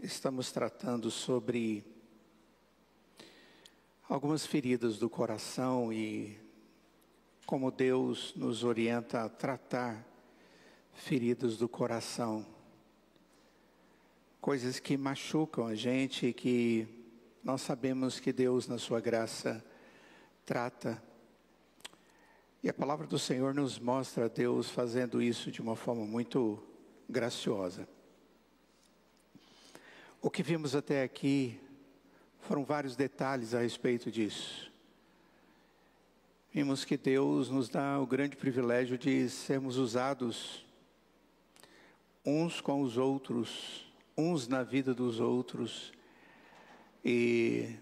estamos tratando sobre algumas feridas do coração e como Deus nos orienta a tratar feridas do coração. Coisas que machucam a gente e que nós sabemos que Deus, na sua graça, trata. E a palavra do Senhor nos mostra Deus fazendo isso de uma forma muito graciosa. O que vimos até aqui foram vários detalhes a respeito disso. Vimos que Deus nos dá o grande privilégio de sermos usados uns com os outros, uns na vida dos outros, e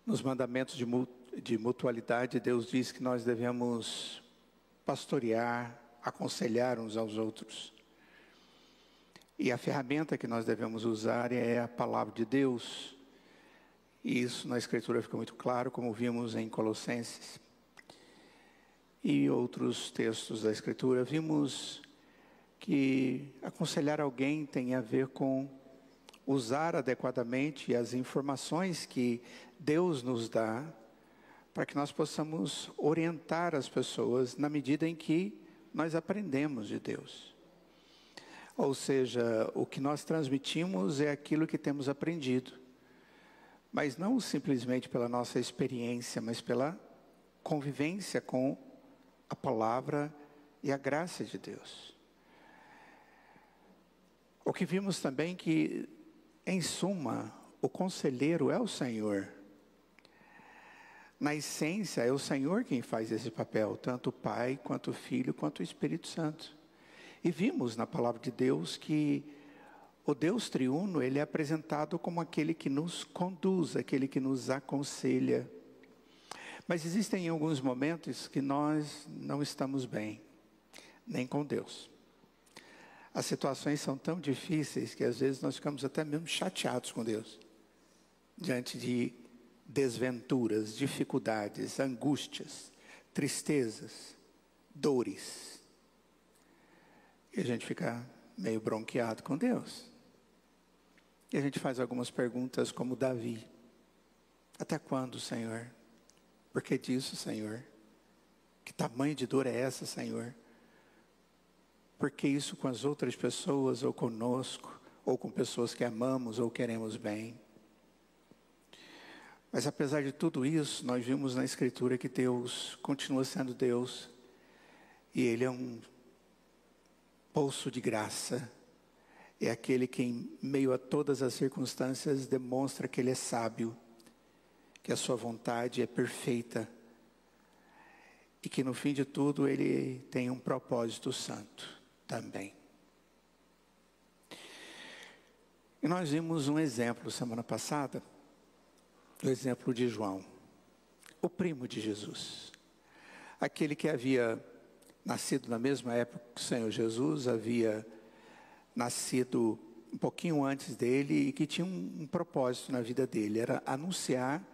nos mandamentos de mutualidade, Deus diz que nós devemos pastorear, aconselhar uns aos outros. E a ferramenta que nós devemos usar é a palavra de Deus. E isso na Escritura fica muito claro, como vimos em Colossenses. E outros textos da Escritura, vimos que aconselhar alguém tem a ver com usar adequadamente as informações que Deus nos dá para que nós possamos orientar as pessoas na medida em que nós aprendemos de Deus. Ou seja, o que nós transmitimos é aquilo que temos aprendido, mas não simplesmente pela nossa experiência, mas pela convivência com a palavra e a graça de Deus. O que vimos também que, em suma, o conselheiro é o Senhor. Na essência, é o Senhor quem faz esse papel, tanto o Pai, quanto o Filho, quanto o Espírito Santo. E vimos na palavra de Deus que o Deus triuno, ele é apresentado como aquele que nos conduz, aquele que nos aconselha. Mas existem alguns momentos que nós não estamos bem, nem com Deus. As situações são tão difíceis que às vezes nós ficamos até mesmo chateados com Deus. Diante de desventuras, dificuldades, angústias, tristezas, dores. E a gente fica meio bronqueado com Deus. E a gente faz algumas perguntas como Davi. Até quando, Senhor? Por que disso, Senhor? Que tamanho de dor é essa, Senhor? Por que isso com as outras pessoas, ou conosco, ou com pessoas que amamos ou queremos bem? Mas apesar de tudo isso, nós vimos na Escritura que Deus continua sendo Deus. E Ele é um poço de graça. É aquele que em meio a todas as circunstâncias demonstra que Ele é sábio, que a sua vontade é perfeita e que no fim de tudo Ele tem um propósito santo também. E nós vimos um exemplo semana passada, o exemplo de João, o primo de Jesus, aquele que havia nascido na mesma época que o Senhor Jesus, havia nascido um pouquinho antes dele e que tinha um propósito na vida dele, era anunciar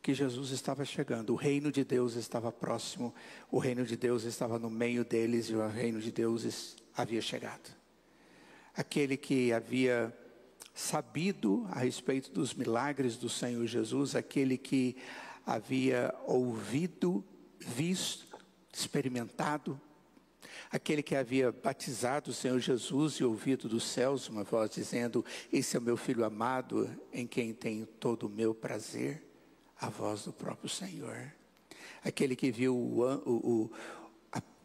que Jesus estava chegando, o reino de Deus estava próximo, o reino de Deus estava no meio deles e o reino de Deus havia chegado. Aquele que havia sabido a respeito dos milagres do Senhor Jesus, aquele que havia ouvido, visto, experimentado, aquele que havia batizado o Senhor Jesus e ouvido dos céus uma voz dizendo: esse é o meu filho amado, em quem tenho todo o meu prazer. A voz do próprio Senhor. Aquele que viu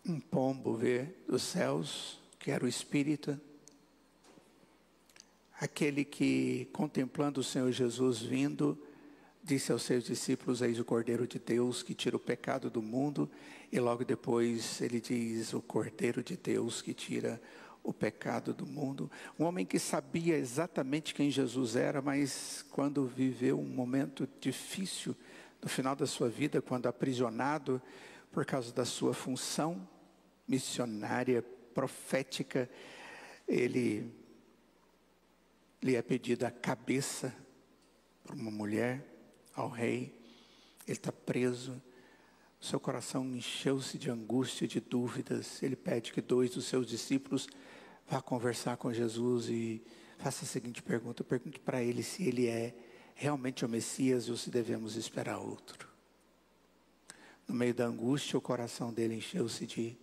um pombo ver dos céus, que era o Espírito. Aquele que, contemplando o Senhor Jesus vindo, disse aos seus discípulos: eis o Cordeiro de Deus que tira o pecado do mundo. E logo depois ele diz: o Cordeiro de Deus que tira o pecado do mundo. Um homem que sabia exatamente quem Jesus era, mas quando viveu um momento difícil no final da sua vida, quando aprisionado por causa da sua função missionária, profética, lhe é pedida a cabeça por uma mulher ao rei. Ele está preso, o seu coração encheu-se de angústia, de dúvidas. Ele pede que 2 dos seus discípulos vá conversar com Jesus e faça a seguinte pergunta. Pergunte para ele se ele é realmente o Messias ou se devemos esperar outro. No meio da angústia, o coração dele encheu-se de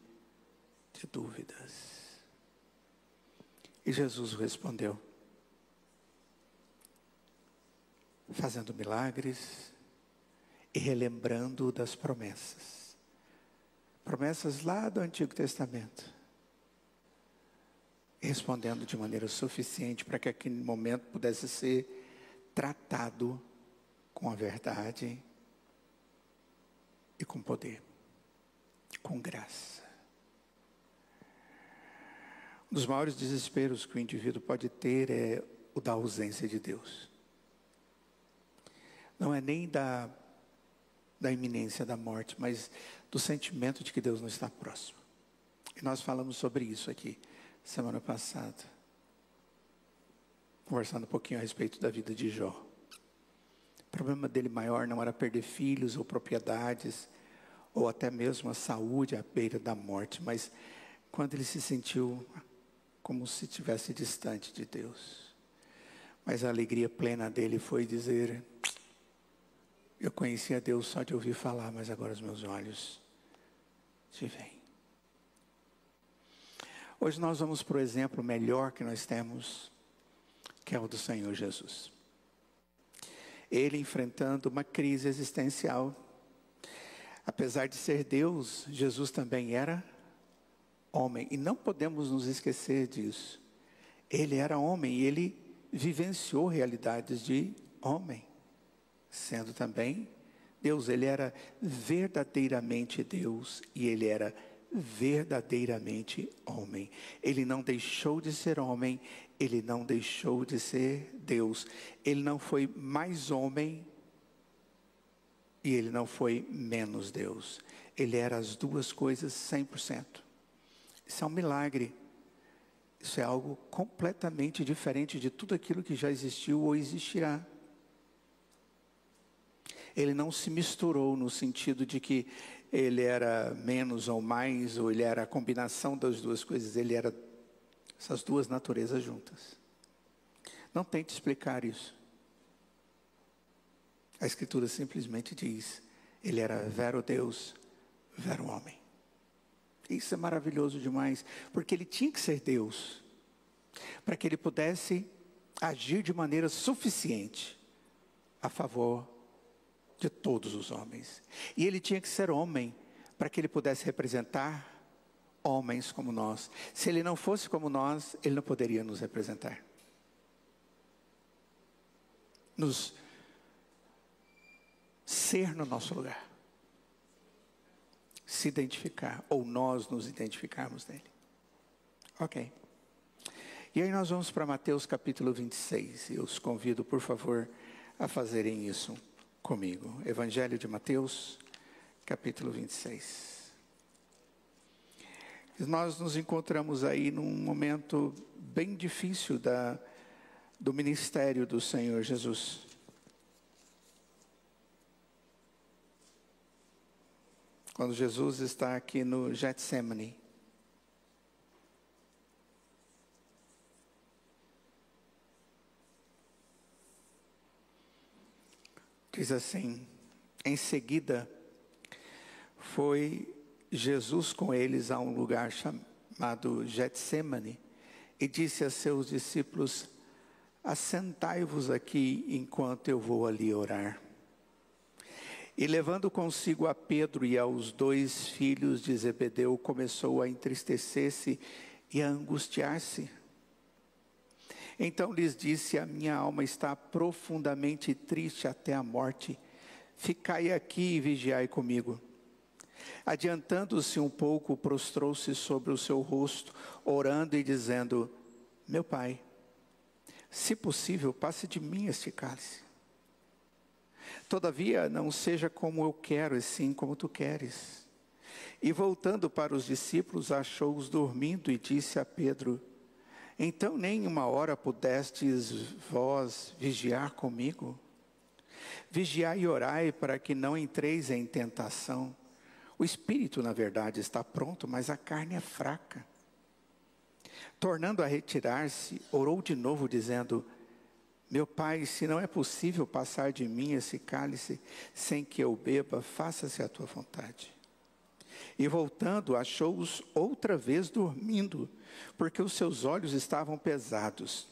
dúvidas. E Jesus respondeu, fazendo milagres e relembrando das promessas. Promessas lá do Antigo Testamento. E respondendo de maneira suficiente para que aquele momento pudesse ser tratado com a verdade e com poder, com graça. Um dos maiores desesperos que o indivíduo pode ter é o da ausência de Deus. Não é nem da iminência da morte, mas do sentimento de que Deus não está próximo. E nós falamos sobre isso aqui semana passada, conversando um pouquinho a respeito da vida de Jó. O problema dele maior não era perder filhos ou propriedades, ou até mesmo a saúde à beira da morte, mas quando ele se sentiu como se estivesse distante de Deus. Mas a alegria plena dele foi dizer, eu conhecia Deus só de ouvir falar, mas agora os meus olhos te veem. Hoje nós vamos para o exemplo melhor que nós temos, que é o do Senhor Jesus. Ele enfrentando uma crise existencial. Apesar de ser Deus, Jesus também era homem. E não podemos nos esquecer disso. Ele era homem e ele vivenciou realidades de homem. Sendo também Deus, ele era verdadeiramente Deus e ele era verdadeiramente homem. Ele não deixou de ser homem, ele não deixou de ser Deus. Ele não foi mais homem e ele não foi menos Deus. Ele era as duas coisas 100%. Isso é um milagre. Isso é algo completamente diferente de tudo aquilo que já existiu ou existirá. Ele não se misturou no sentido de que ele era menos ou mais, ou ele era a combinação das duas coisas. Ele era essas duas naturezas juntas. Não tente explicar isso. A Escritura simplesmente diz, ele era vero Deus, vero homem. Isso é maravilhoso demais, porque ele tinha que ser Deus, para que ele pudesse agir de maneira suficiente a favor de todos os homens. E ele tinha que ser homem, para que ele pudesse representar homens como nós. Se ele não fosse como nós, ele não poderia nos representar. Nos ser no nosso lugar. Se identificar, ou nós nos identificarmos nele. Ok. E aí nós vamos para Mateus capítulo 26. Eu os convido, por favor, a fazerem isso comigo. Evangelho de Mateus, capítulo 26. Nós nos encontramos aí num momento bem difícil do ministério do Senhor Jesus. Quando Jesus está aqui no Getsemane. Diz assim, em seguida, foi Jesus com eles a um lugar chamado Getsemane e disse a seus discípulos, assentai-vos aqui enquanto eu vou ali orar. E levando consigo a Pedro e aos 2 filhos de Zebedeu, começou a entristecer-se e a angustiar-se. Então lhes disse, a minha alma está profundamente triste até a morte. Ficai aqui e vigiai comigo. Adiantando-se um pouco, prostrou-se sobre o seu rosto, orando e dizendo, meu Pai, se possível, passe de mim este cálice. Todavia, não seja como eu quero, e sim como tu queres. E voltando para os discípulos, achou-os dormindo e disse a Pedro, então nem uma hora pudestes vós vigiar comigo? Vigiai e orai para que não entreis em tentação. O espírito, na verdade, está pronto, mas a carne é fraca. Tornando a retirar-se, orou de novo, dizendo: meu pai, se não é possível passar de mim esse cálice sem que eu beba, faça-se a tua vontade. E voltando, achou-os outra vez dormindo, porque os seus olhos estavam pesados.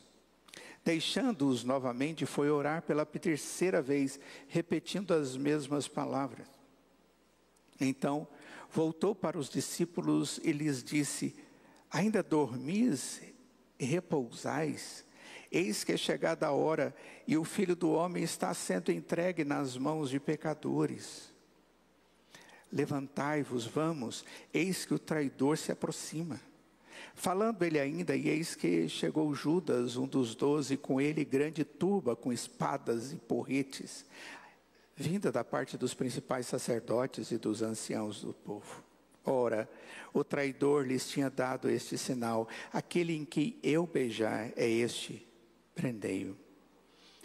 Deixando-os novamente, foi orar pela terceira vez, repetindo as mesmas palavras. Então, voltou para os discípulos e lhes disse: ainda dormis e repousais? Eis que é chegada a hora, e o Filho do Homem está sendo entregue nas mãos de pecadores. Levantai-vos, vamos, eis que o traidor se aproxima. Falando ele ainda, e eis que chegou Judas, um dos 12, com ele grande turba, com espadas e porretes, vinda da parte dos principais sacerdotes e dos anciãos do povo. Ora, o traidor lhes tinha dado este sinal: aquele em que eu beijar é este, prendei-o.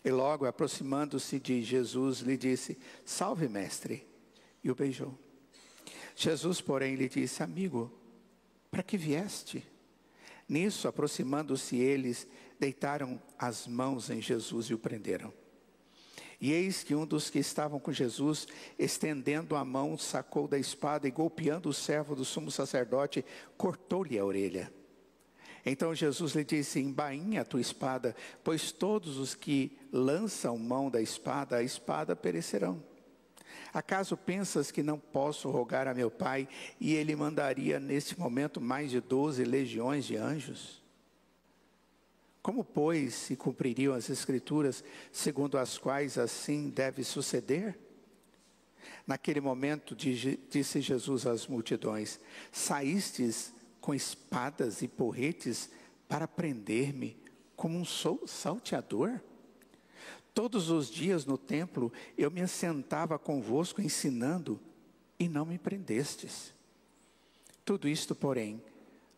E logo, aproximando-se de Jesus, lhe disse: salve, mestre, e o beijou. Jesus, porém, lhe disse: amigo, para que vieste? Nisso, aproximando-se eles, deitaram as mãos em Jesus e o prenderam. E eis que um dos que estavam com Jesus, estendendo a mão, sacou da espada e, golpeando o servo do sumo sacerdote, cortou-lhe a orelha. Então Jesus lhe disse: embainha a tua espada, pois todos os que lançam mão da espada, a espada perecerão. Acaso pensas que não posso rogar a meu Pai, e Ele mandaria neste momento mais de 12 legiões de anjos? Como, pois, se cumpririam as Escrituras, segundo as quais assim deve suceder? Naquele momento, disse Jesus às multidões: saístes com espadas e porretes para prender-me como um salteador? Todos os dias no templo eu me assentava convosco ensinando, e não me prendestes. Tudo isto, porém,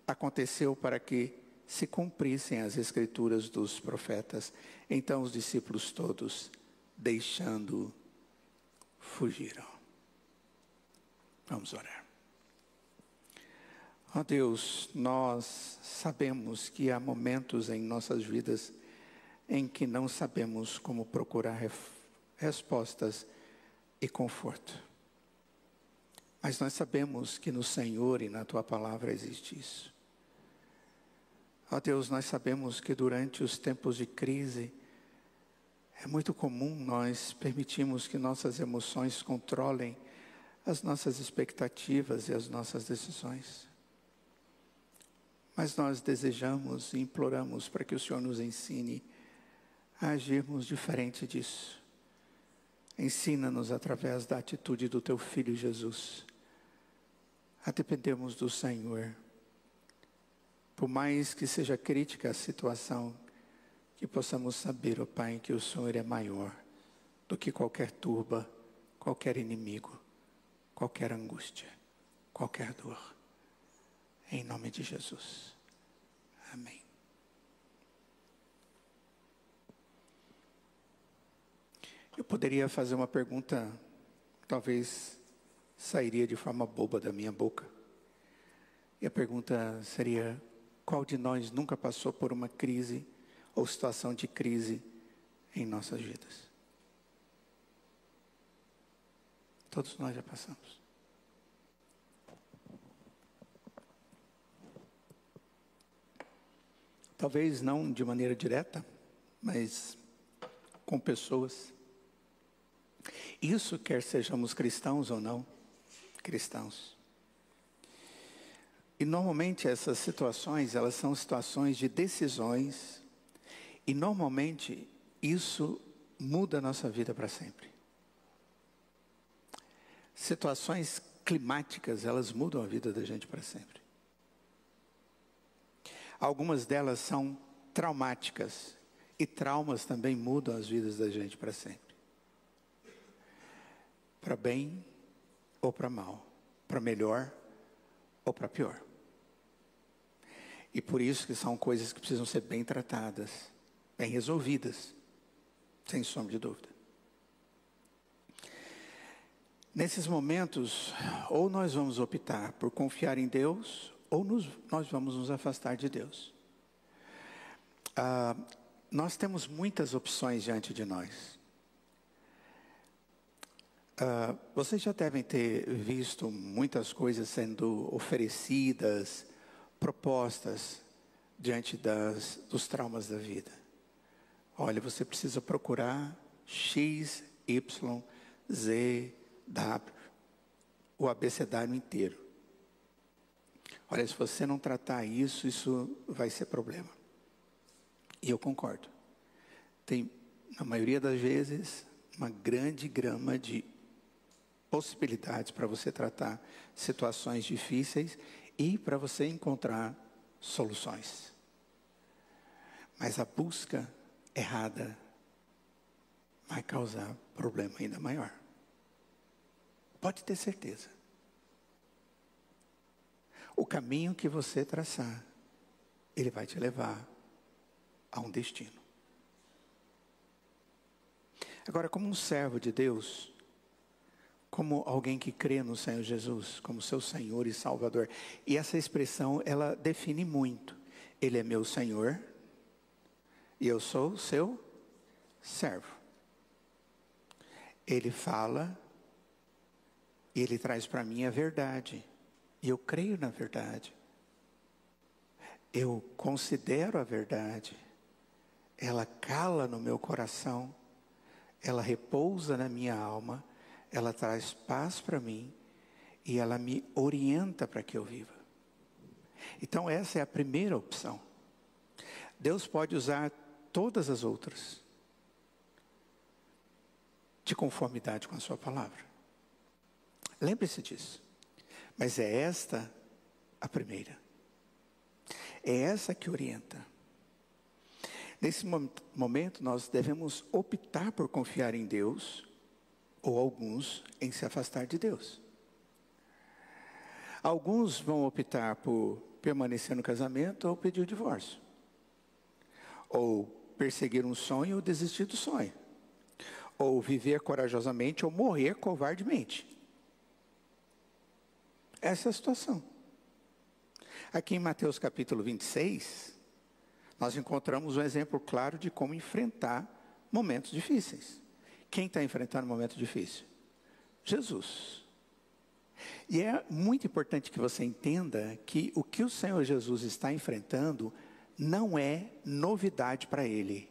aconteceu para que se cumprissem as escrituras dos profetas. Então os discípulos todos, deixando-o, fugiram. Vamos orar. Ó Deus, nós sabemos que há momentos em nossas vidas em que não sabemos como procurar respostas e conforto. Mas nós sabemos que no Senhor e na Tua Palavra existe isso. Ó Deus, nós sabemos que durante os tempos de crise, é muito comum nós permitirmos que nossas emoções controlem as nossas expectativas e as nossas decisões. Mas nós desejamos e imploramos para que o Senhor nos ensine a agirmos diferente disso. Ensina-nos através da atitude do Teu Filho Jesus, a dependermos do Senhor. Por mais que seja crítica a situação, que possamos saber, ó Pai, que o Senhor é maior do que qualquer turba, qualquer inimigo, qualquer angústia, qualquer dor. Em nome de Jesus. Amém. Eu poderia fazer uma pergunta, talvez sairia de forma boba da minha boca. E a pergunta seria: qual de nós nunca passou por uma crise ou situação de crise em nossas vidas? Todos nós já passamos. Talvez não de maneira direta, mas com pessoas. Isso quer sejamos cristãos ou não cristãos. E normalmente essas situações, elas são situações de decisões, e normalmente isso muda a nossa vida para sempre. Situações climáticas, elas mudam a vida da gente para sempre. Algumas delas são traumáticas, e traumas também mudam as vidas da gente para sempre. Para bem ou para mal, para melhor ou para pior. E por isso que são coisas que precisam ser bem tratadas, bem resolvidas, sem sombra de dúvida. Nesses momentos, ou nós vamos optar por confiar em Deus, ou nós vamos nos afastar de Deus. Nós temos muitas opções diante de nós. Vocês já devem ter visto muitas coisas sendo oferecidas, propostas diante dos traumas da vida. Olha, você precisa procurar X, Y, Z, W, o abecedário inteiro. Olha, se você não tratar isso, isso vai ser problema. E eu concordo. Tem, na maioria das vezes, uma grande gama de possibilidades para você tratar situações difíceis e para você encontrar soluções. Mas a busca errada vai causar problema ainda maior. Pode ter certeza. O caminho que você traçar, ele vai te levar a um destino. Agora, como um servo de Deus, como alguém que crê no Senhor Jesus, como seu Senhor e Salvador, e essa expressão, ela define muito. Ele é meu Senhor e eu sou seu servo. Ele fala e ele traz para mim a verdade. E eu creio na verdade. Eu considero a verdade. Ela cala no meu coração. Ela repousa na minha alma. Ela traz paz para mim. E ela me orienta para que eu viva. Então essa é a primeira opção. Deus pode usar todas as outras, de conformidade com a sua palavra. Lembre-se disso. Mas é esta a primeira. É essa que orienta. Nesse momento, nós devemos optar por confiar em Deus, ou alguns em se afastar de Deus. Alguns vão optar por permanecer no casamento ou pedir o divórcio. Ou perseguir um sonho ou desistir do sonho. Ou viver corajosamente ou morrer covardemente. Essa é a situação. Aqui em Mateus capítulo 26, nós encontramos um exemplo claro de como enfrentar momentos difíceis. Quem está enfrentando um momento difícil? Jesus. E é muito importante que você entenda que o que o Senhor Jesus está enfrentando não é novidade para Ele.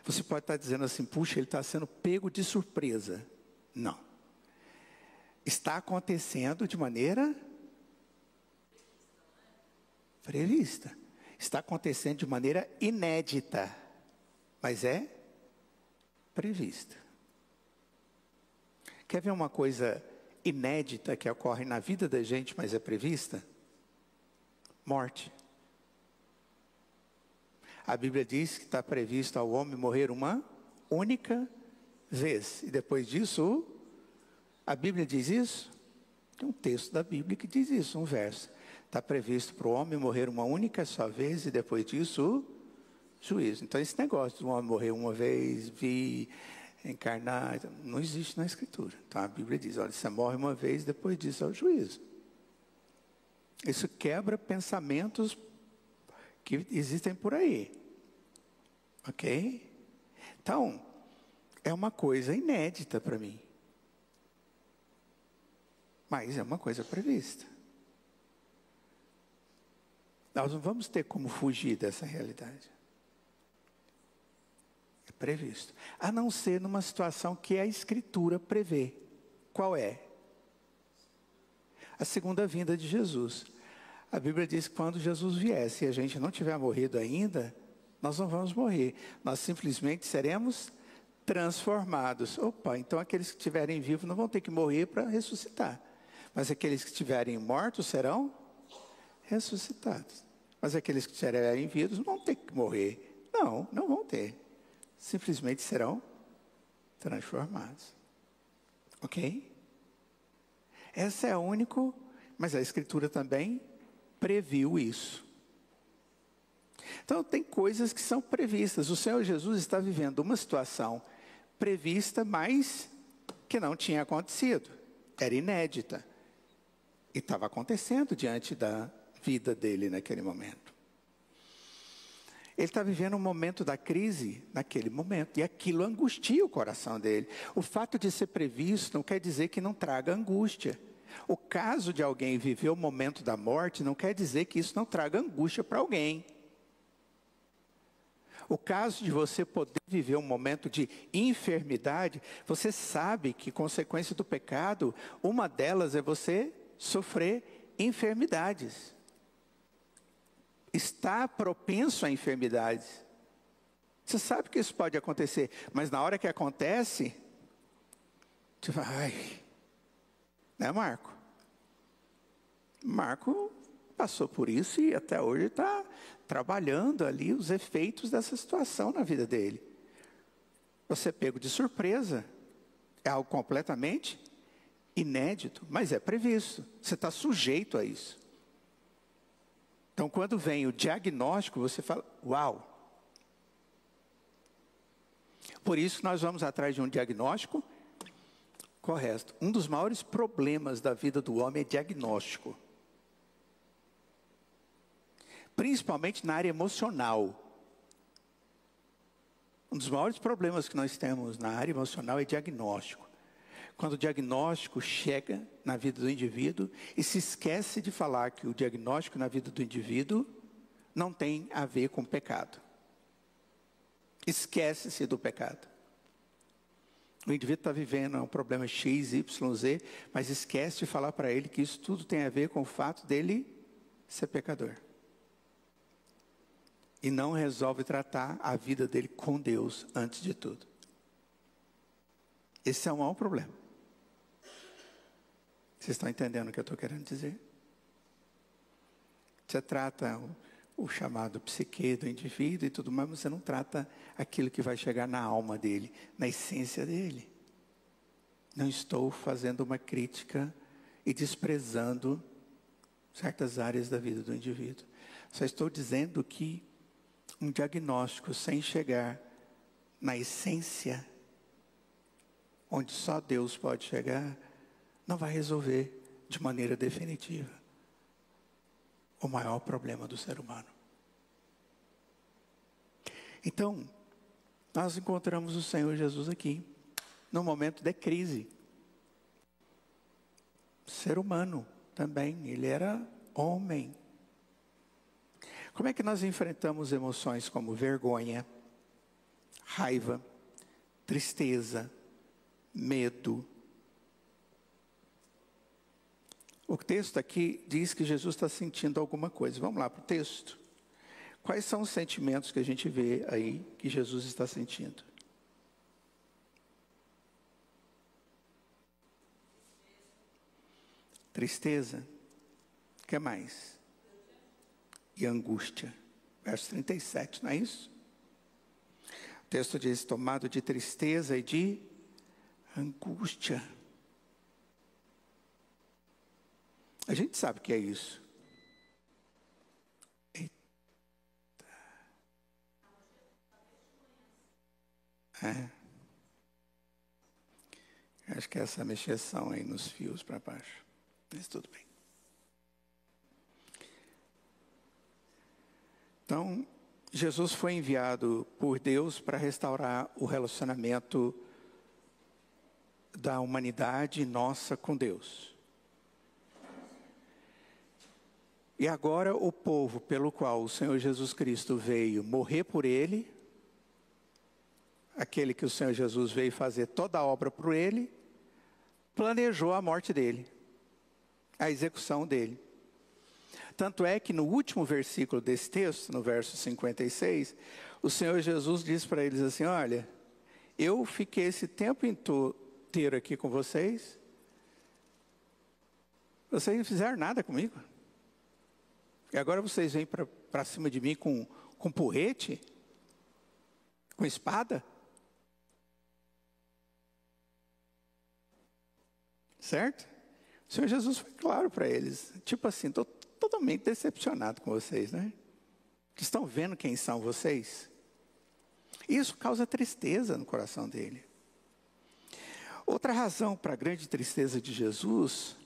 Você pode estar dizendo assim, puxa, ele está sendo pego de surpresa. Não. Está acontecendo de maneira prevista. Está acontecendo de maneira inédita, mas é prevista. Quer ver uma coisa inédita que ocorre na vida da gente, mas é prevista? Morte. A Bíblia diz que está previsto ao homem morrer uma única vez. E depois disso, a Bíblia diz isso? Tem um texto da Bíblia que diz isso, um verso. Está previsto para o homem morrer uma única só vez e depois disso, juízo. Então esse negócio de um homem morrer uma vez, encarnar, não existe na Escritura. Então a Bíblia diz, olha, você morre uma vez, depois disso é o juízo. Isso quebra pensamentos que existem por aí. Ok? Então, é uma coisa inédita para mim. Mas é uma coisa prevista. Nós não vamos ter como fugir dessa realidade. É previsto. A não ser numa situação que a Escritura prevê. Qual é? A segunda vinda de Jesus. A Bíblia diz que quando Jesus viesse e a gente não tiver morrido ainda, nós não vamos morrer. Nós simplesmente seremos transformados. Opa, então aqueles que estiverem vivos não vão ter que morrer para ressuscitar. Mas aqueles que estiverem mortos serão ressuscitados. Mas aqueles que estiverem vivos não vão ter que morrer. Não, não vão ter. Simplesmente serão transformados. Ok? Essa é a única, mas a Escritura também previu isso. Então tem coisas que são previstas. O Senhor Jesus está vivendo uma situação prevista, mas que não tinha acontecido. Era inédita. E estava acontecendo diante da vida dele naquele momento. Ele está vivendo um momento da crise naquele momento, e aquilo angustia o coração dele. O fato de ser previsto não quer dizer que não traga angústia. O caso de alguém viver o momento da morte não quer dizer que isso não traga angústia para alguém. O caso de você poder viver um momento de enfermidade, você sabe que consequência do pecado, uma delas é você sofrer enfermidades. Está propenso a enfermidades. Você sabe que isso pode acontecer, mas na hora que acontece, você fala, ai, né, Marco? Marco passou por isso e até hoje está trabalhando ali os efeitos dessa situação na vida dele. Você é pego de surpresa, é algo completamente inédito, mas é previsto, você está sujeito a isso. Então, quando vem o diagnóstico, você fala, uau! Por isso, nós vamos atrás de um diagnóstico correto. Um dos maiores problemas da vida do homem é diagnóstico. Principalmente na área emocional. Um dos maiores problemas que nós temos na área emocional é diagnóstico. Quando o diagnóstico chega na vida do indivíduo e se esquece de falar que o diagnóstico na vida do indivíduo não tem a ver com pecado. Esquece-se do pecado. O indivíduo está vivendo um problema X, Y, Z, mas esquece de falar para ele que isso tudo tem a ver com o fato dele ser pecador. E não resolve tratar a vida dele com Deus antes de tudo. Esse é o maior problema. Vocês estão entendendo o que eu estou querendo dizer? Você trata o chamado psique do indivíduo e tudo mais, mas você não trata aquilo que vai chegar na alma dele, na essência dele. Não estou fazendo uma crítica e desprezando certas áreas da vida do indivíduo. Só estou dizendo que um diagnóstico sem chegar na essência, onde só Deus pode chegar, não vai resolver de maneira definitiva o maior problema do ser humano. Então, nós encontramos o Senhor Jesus aqui, num momento de crise. Ser humano também, ele era homem. Como é que nós enfrentamos emoções como vergonha, raiva, tristeza, medo? O texto aqui diz que Jesus está sentindo alguma coisa. Vamos lá para o texto. Quais são os sentimentos que a gente vê aí que Jesus está sentindo? Tristeza. O que mais? E angústia. Verso 37, não é isso? O texto diz, tomado de tristeza e de angústia. A gente sabe o que é isso. Eita. Acho que é essa mexeção aí nos fios para baixo. Mas tudo bem. Então, Jesus foi enviado por Deus para restaurar o relacionamento da humanidade nossa com Deus. E agora o povo pelo qual o Senhor Jesus Cristo veio morrer por ele, aquele que o Senhor Jesus veio fazer toda a obra por ele, planejou a morte dele, a execução dele. Tanto é que no último versículo desse texto, no verso 56, o Senhor Jesus diz para eles assim, olha, eu fiquei esse tempo inteiro aqui com vocês, vocês não fizeram nada comigo. E agora vocês vêm para cima de mim com porrete? Com espada? Certo? O Senhor Jesus foi claro para eles. Tipo assim, estou totalmente decepcionado com vocês, né? Estão vendo quem são vocês? Isso causa tristeza no coração dele. Outra razão para a grande tristeza de Jesus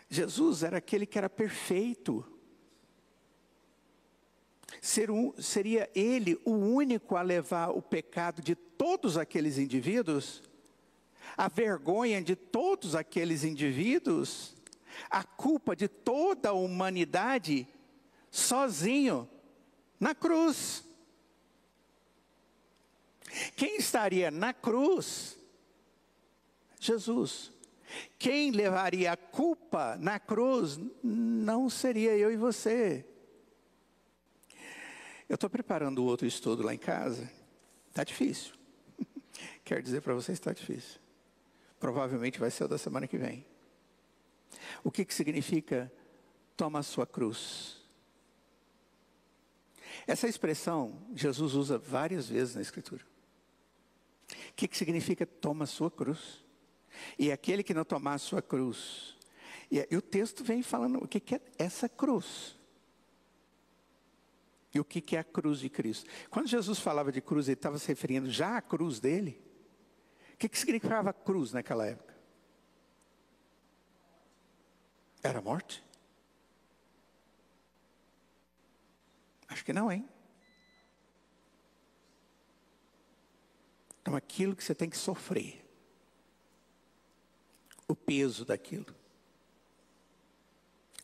Jesus era aquele que era perfeito. Seria ele o único a levar o pecado de todos aqueles indivíduos, a vergonha de todos aqueles indivíduos, a culpa de toda a humanidade, sozinho, na cruz. Quem estaria na cruz? Jesus. Quem levaria a culpa na cruz? Não seria eu e você. Eu estou preparando outro estudo lá em casa. Está difícil. Quero dizer para vocês, está difícil. Provavelmente vai ser o da semana que vem. O que significa toma a sua cruz? Essa expressão Jesus usa várias vezes na Escritura. O que significa toma a sua cruz? E aquele que não tomar a sua cruz. E o texto vem falando o que é essa cruz. E o que é a cruz de Cristo? Quando Jesus falava de cruz, ele estava se referindo já à cruz dele. O que significava cruz naquela época? Era morte? Acho que não, hein? Então aquilo que você tem que sofrer. O peso daquilo.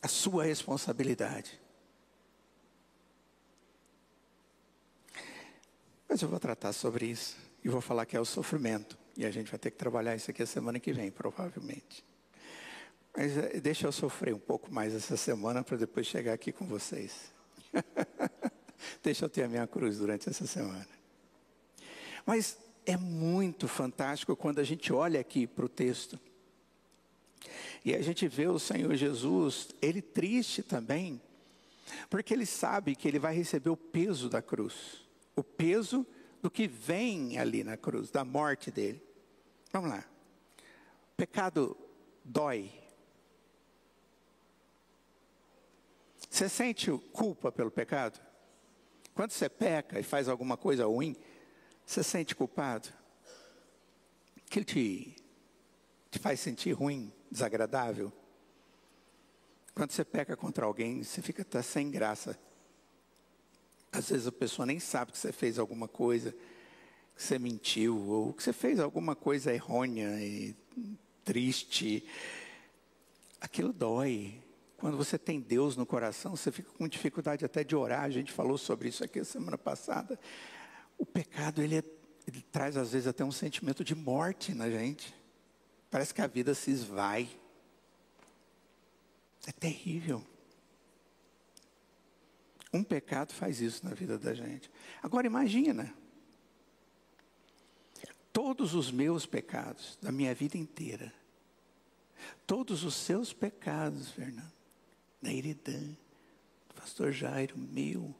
A sua responsabilidade. Mas eu vou tratar sobre isso. E vou falar que é o sofrimento. E a gente vai ter que trabalhar isso aqui a semana que vem, provavelmente. Mas deixa eu sofrer um pouco mais essa semana para depois chegar aqui com vocês. Deixa eu ter a minha cruz durante essa semana. Mas é muito fantástico quando a gente olha aqui para o texto. E a gente vê o Senhor Jesus, ele triste também. Porque ele sabe que ele vai receber o peso da cruz. O peso do que vem ali na cruz, da morte dele. Vamos lá. O pecado dói. Você sente culpa pelo pecado? Quando você peca e faz alguma coisa ruim, você sente culpado? Aquilo te faz sentir ruim, desagradável? Quando você peca contra alguém, você fica até sem graça. Às vezes a pessoa nem sabe que você fez alguma coisa, que você mentiu, ou que você fez alguma coisa errônea e triste. Aquilo dói. Quando você tem Deus no coração, você fica com dificuldade até de orar. A gente falou sobre isso aqui a semana passada. O pecado, ele traz às vezes até um sentimento de morte na gente. Parece que a vida se esvai. É terrível. Um pecado faz isso na vida da gente. Agora imagina. Todos os meus pecados, da minha vida inteira. Todos os seus pecados, Fernando. Da Iridã, do pastor Jairo, meu.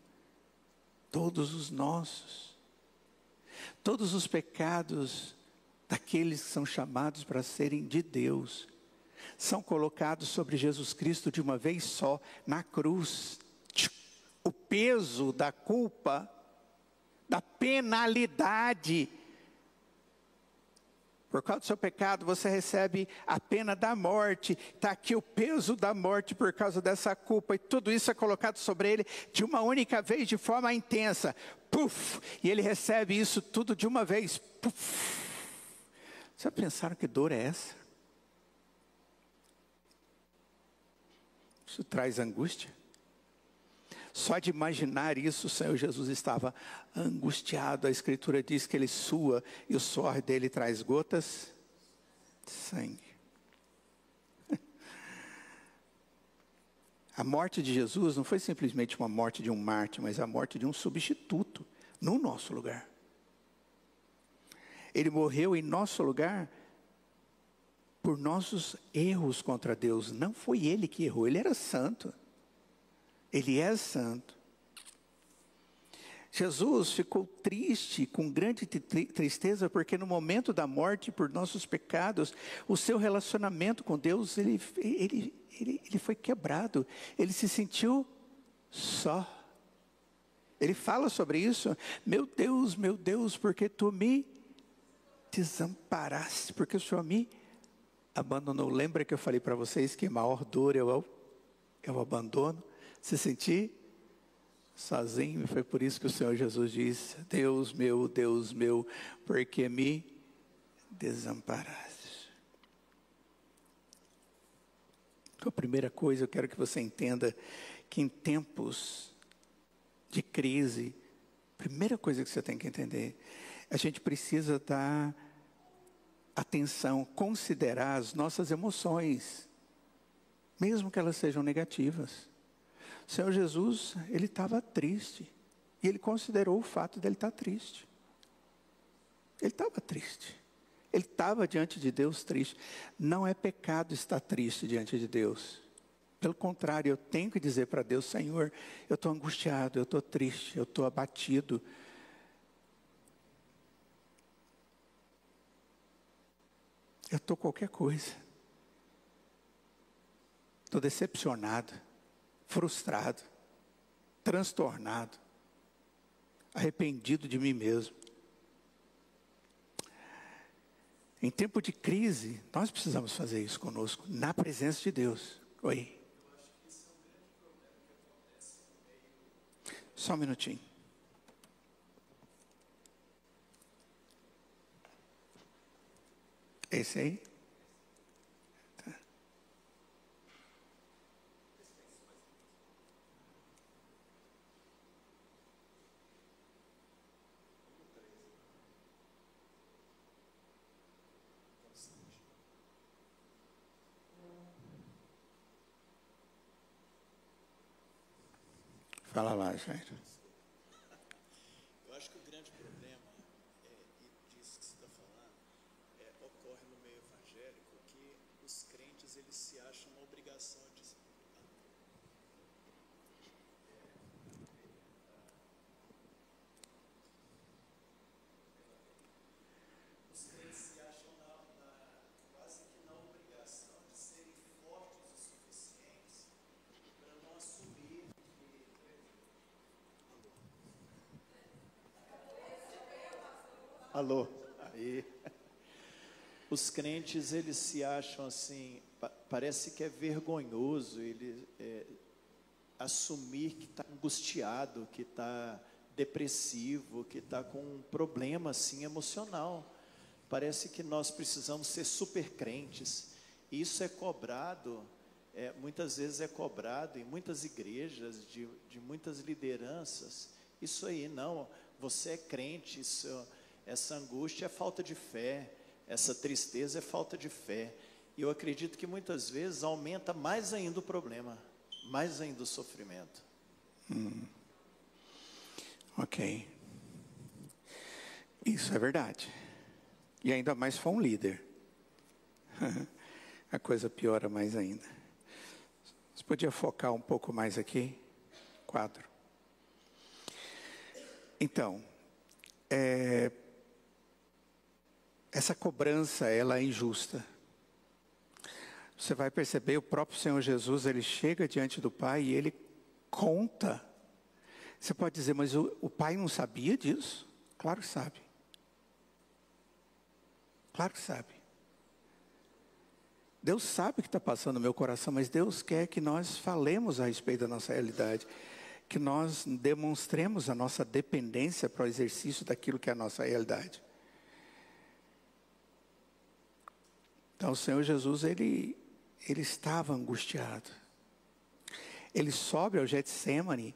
Todos os nossos. Todos os pecados daqueles que são chamados para serem de Deus. São colocados sobre Jesus Cristo de uma vez só, na cruz. O peso da culpa, da penalidade. Por causa do seu pecado, você recebe a pena da morte. Está aqui o peso da morte por causa dessa culpa. E tudo isso é colocado sobre ele de uma única vez, de forma intensa. Puf! E ele recebe isso tudo de uma vez. Puf! Já pensaram que dor é essa? Isso traz angústia. Só de imaginar isso, o Senhor Jesus estava angustiado. A Escritura diz que ele sua e o suor dele traz gotas de sangue. A morte de Jesus não foi simplesmente uma morte de um mártir, mas a morte de um substituto no nosso lugar. Ele morreu em nosso lugar por nossos erros contra Deus. Não foi ele que errou, ele era santo. Ele é santo. Jesus ficou triste, com grande tristeza, porque no momento da morte por nossos pecados, o seu relacionamento com Deus, ele foi quebrado. Ele se sentiu só. Ele fala sobre isso. Meu Deus, porque tu me desamparaste, porque o Senhor me abandonou. Lembra que eu falei para vocês que a maior dor é o abandono? Se sentir sozinho, e foi por isso que o Senhor Jesus disse: Deus meu, por que me desamparaste? Então, a primeira coisa, eu quero que você entenda que em tempos de crise, a primeira coisa que você tem que entender, a gente precisa dar atenção, considerar as nossas emoções, mesmo que elas sejam negativas. O Senhor Jesus, ele estava triste, e ele considerou o fato dele estar triste. Ele estava triste, ele estava diante de Deus triste. Não é pecado estar triste diante de Deus. Pelo contrário, eu tenho que dizer para Deus: Senhor, eu estou angustiado, eu estou triste, eu estou abatido. Eu estou qualquer coisa. Estou decepcionado, frustrado, transtornado, arrependido de mim mesmo. Em tempo de crise, nós precisamos fazer isso conosco, na presença de Deus. Oi. Só um minutinho. Esse aí? Tá. Fala lá, Jair. Eu acho que o grande problema, e disso que você está falando, ocorre no meio evangélico, que os crentes eles se acham uma obrigação de os crentes se acham quase que na obrigação de serem fortes o suficientes para não assumir que Alô, aí. Os crentes, eles se acham assim, parece que é vergonhoso ele assumir que está angustiado, que está depressivo, que está com um problema assim emocional. Parece que nós precisamos ser super crentes. Isso é cobrado, muitas vezes é cobrado em muitas igrejas, de muitas lideranças. Isso aí, não, você é crente, essa angústia é falta de fé, essa tristeza é falta de fé. E eu acredito que muitas vezes aumenta mais ainda o problema, mais ainda o sofrimento. Ok. Isso é verdade. E ainda mais se for um líder. A coisa piora mais ainda. Você podia focar um pouco mais aqui? Quadro. Então, essa cobrança, ela é injusta. Você vai perceber, o próprio Senhor Jesus, ele chega diante do Pai e ele conta. Você pode dizer, mas o Pai não sabia disso? Claro que sabe. Claro que sabe. Deus sabe o que está passando no meu coração, mas Deus quer que nós falemos a respeito da nossa realidade, que nós demonstremos a nossa dependência para o exercício daquilo que é a nossa realidade. Então o Senhor Jesus, ele estava angustiado. Ele sobe ao Getsêmani,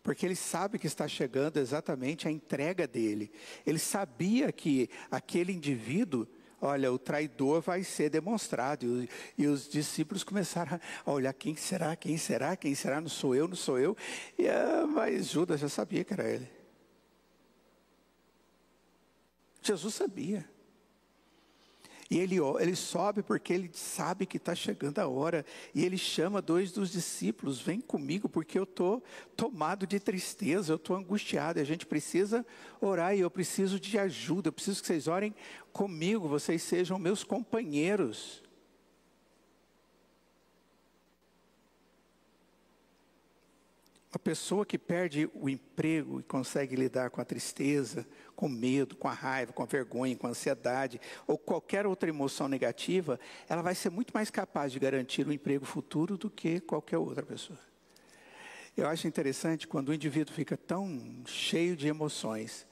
porque ele sabe que está chegando exatamente a entrega dele. Ele sabia que aquele indivíduo, olha, o traidor vai ser demonstrado. E os discípulos começaram a olhar, quem será, quem será, quem será, não sou eu, não sou eu. Mas Judas já sabia que era ele. Jesus sabia. E ele sobe porque ele sabe que está chegando a hora. E ele chama 2 dos discípulos, vem comigo porque eu estou tomado de tristeza, eu estou angustiado. E a gente precisa orar e eu preciso de ajuda. Eu preciso que vocês orem comigo, vocês sejam meus companheiros. pessoa que perde o emprego e consegue lidar com a tristeza, com o medo, com a raiva, com a vergonha, com a ansiedade, ou qualquer outra emoção negativa, ela vai ser muito mais capaz de garantir um emprego futuro do que qualquer outra pessoa. Eu acho interessante quando o indivíduo fica tão cheio de emoções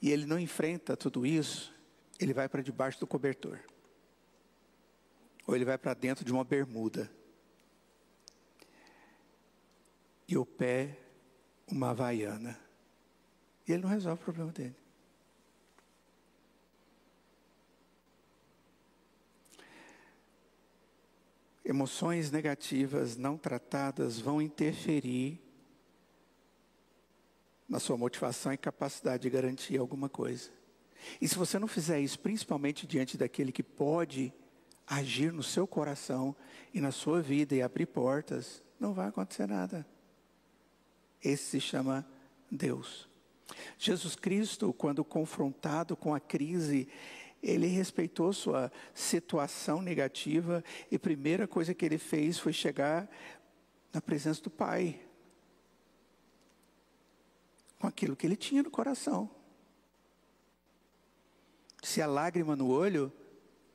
e ele não enfrenta tudo isso, ele vai para debaixo do cobertor. Ou ele vai para dentro de uma bermuda. E o pé, uma havaiana. E ele não resolve o problema dele. Emoções negativas não tratadas vão interferir na sua motivação e capacidade de garantir alguma coisa. E se você não fizer isso, principalmente diante daquele que pode agir no seu coração e na sua vida e abrir portas, não vai acontecer nada. Esse se chama Deus. Jesus Cristo, quando confrontado com a crise, ele respeitou sua situação negativa e a primeira coisa que ele fez foi chegar na presença do Pai, com aquilo que ele tinha no coração. Se é lágrima no olho,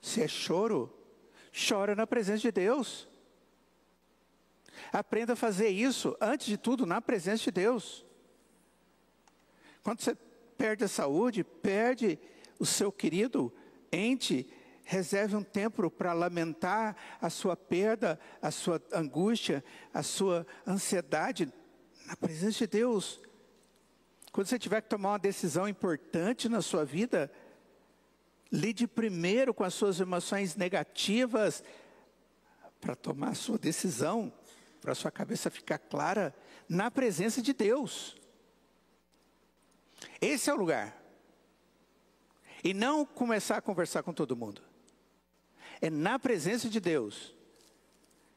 se é choro, chora na presença de Deus. Aprenda a fazer isso, antes de tudo, na presença de Deus. Quando você perde a saúde, perde o seu querido ente, reserve um tempo para lamentar a sua perda, a sua angústia, a sua ansiedade, na presença de Deus. Quando você tiver que tomar uma decisão importante na sua vida, lide primeiro com as suas emoções negativas, para tomar a sua decisão, para a sua cabeça ficar clara, na presença de Deus. Esse é o lugar. E não começar a conversar com todo mundo. É na presença de Deus.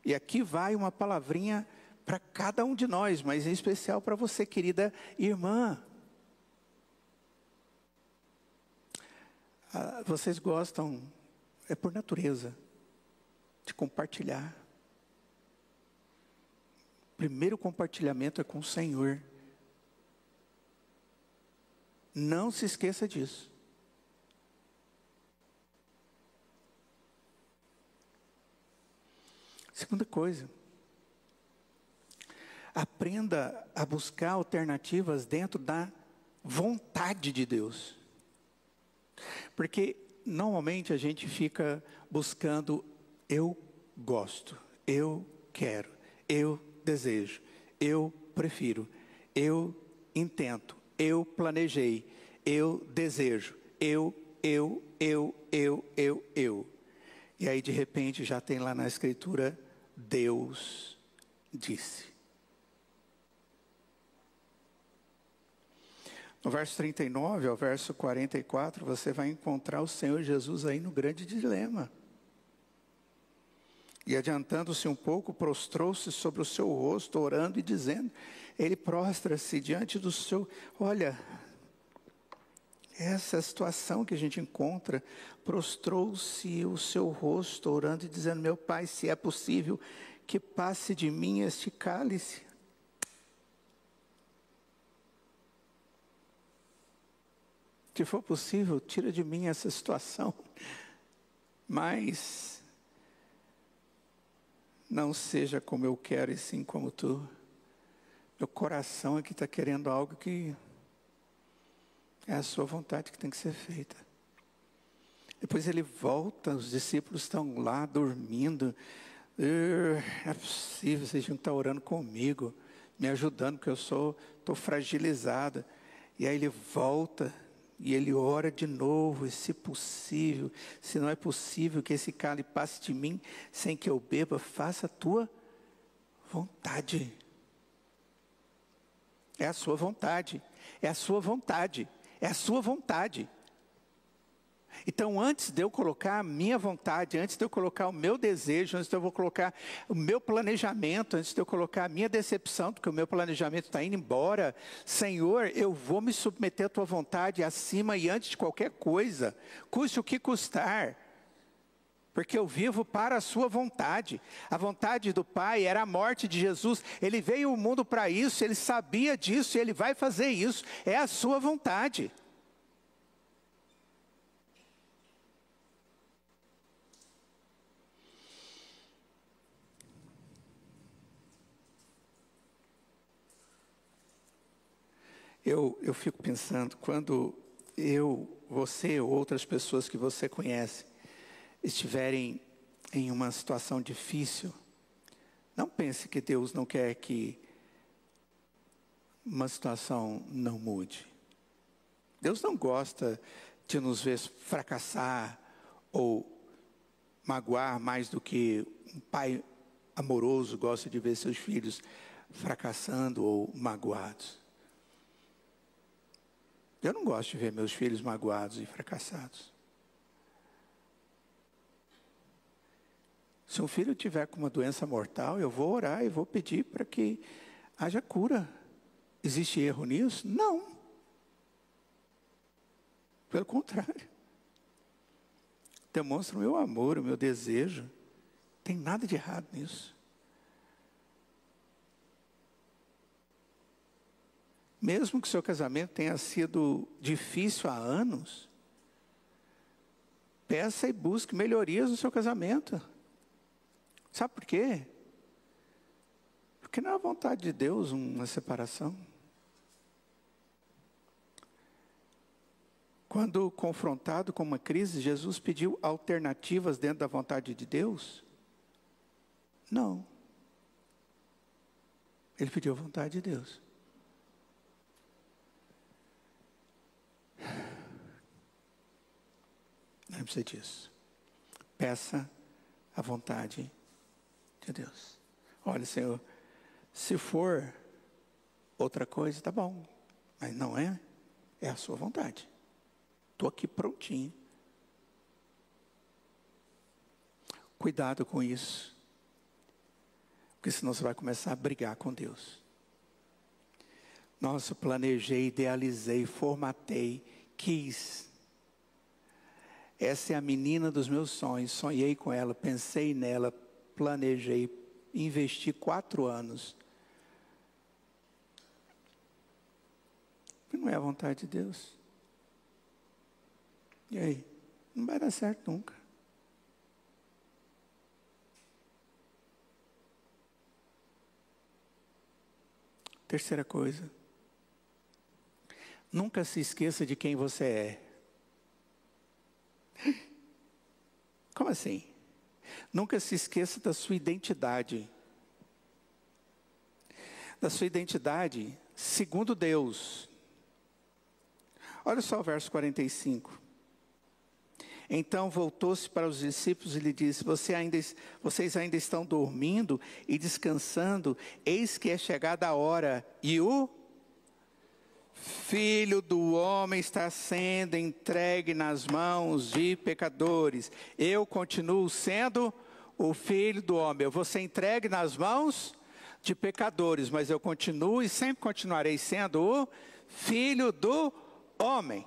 E aqui vai uma palavrinha para cada um de nós, mas em especial para você, querida irmã. Vocês gostam, é por natureza, de compartilhar. O primeiro compartilhamento é com o Senhor. Não se esqueça disso. Segunda coisa, aprenda a buscar alternativas dentro da vontade de Deus. Porque normalmente a gente fica buscando, eu gosto, eu quero, eu desejo, eu prefiro, eu intento, eu planejei, eu desejo, eu. E aí de repente já tem lá na Escritura, Deus disse. No verso 39 ao verso 44, você vai encontrar o Senhor Jesus aí no grande dilema. E adiantando-se um pouco, prostrou-se sobre o seu rosto, orando e dizendo, ele prostra-se diante do seu, olha, essa situação que a gente encontra, prostrou-se o seu rosto, orando e dizendo, meu Pai, se é possível, que passe de mim este cálice. Se for possível, tira de mim essa situação, mas não seja como eu quero e sim como tu. Meu coração aqui está querendo algo que é a sua vontade que tem que ser feita. Depois ele volta, os discípulos estão lá dormindo. Não é possível, vocês não estão orando comigo, me ajudando, porque eu estou fragilizada. E aí ele volta. E ele ora de novo, e se possível, se não é possível que esse cálice passe de mim, sem que eu beba, faça a tua vontade. É a sua vontade, é a sua vontade, é a sua vontade. Então, antes de eu colocar a minha vontade, antes de eu colocar o meu desejo, antes de eu colocar o meu planejamento, antes de eu colocar a minha decepção, porque o meu planejamento está indo embora, Senhor, eu vou me submeter à tua vontade acima e antes de qualquer coisa, custe o que custar. Porque eu vivo para a sua vontade. A vontade do Pai era a morte de Jesus. Ele veio ao mundo para isso, ele sabia disso e ele vai fazer isso. É a sua vontade. Eu fico pensando, quando você ou outras pessoas que você conhece estiverem em uma situação difícil, não pense que Deus não quer que uma situação não mude. Deus não gosta de nos ver fracassar ou magoar mais do que um pai amoroso gosta de ver seus filhos fracassando ou magoados. Eu não gosto de ver meus filhos magoados e fracassados. Se um filho tiver com uma doença mortal, eu vou orar e vou pedir para que haja cura. Existe erro nisso? Não. Pelo contrário. Demonstra o meu amor, o meu desejo. Não tem nada de errado nisso. Mesmo que seu casamento tenha sido difícil há anos, peça e busque melhorias no seu casamento. Sabe por quê? Porque não é a vontade de Deus uma separação. Quando confrontado com uma crise, Jesus pediu alternativas dentro da vontade de Deus? Não. Ele pediu a vontade de Deus. Lembre-se disso. Peça a vontade de Deus. Olha, Senhor, se for outra coisa, tá bom. Mas não é a sua vontade. Estou aqui prontinho. Cuidado com isso. Porque senão você vai começar a brigar com Deus. Nossa, planejei, idealizei, formatei, quis. Essa é a menina dos meus sonhos. Sonhei com ela, pensei nela, planejei, investi 4 anos. Não é a vontade de Deus. E aí? Não vai dar certo nunca. Terceira coisa. Nunca se esqueça de quem você é. Como assim? Nunca se esqueça da sua identidade. Da sua identidade segundo Deus. Olha só o verso 45. Então voltou-se para os discípulos e lhe disse: vocês ainda estão dormindo e descansando, eis que é chegada a hora, e o Filho do homem está sendo entregue nas mãos de pecadores. Eu continuo sendo o Filho do homem. Eu vou ser entregue nas mãos de pecadores, mas eu continuo e sempre continuarei sendo o Filho do homem.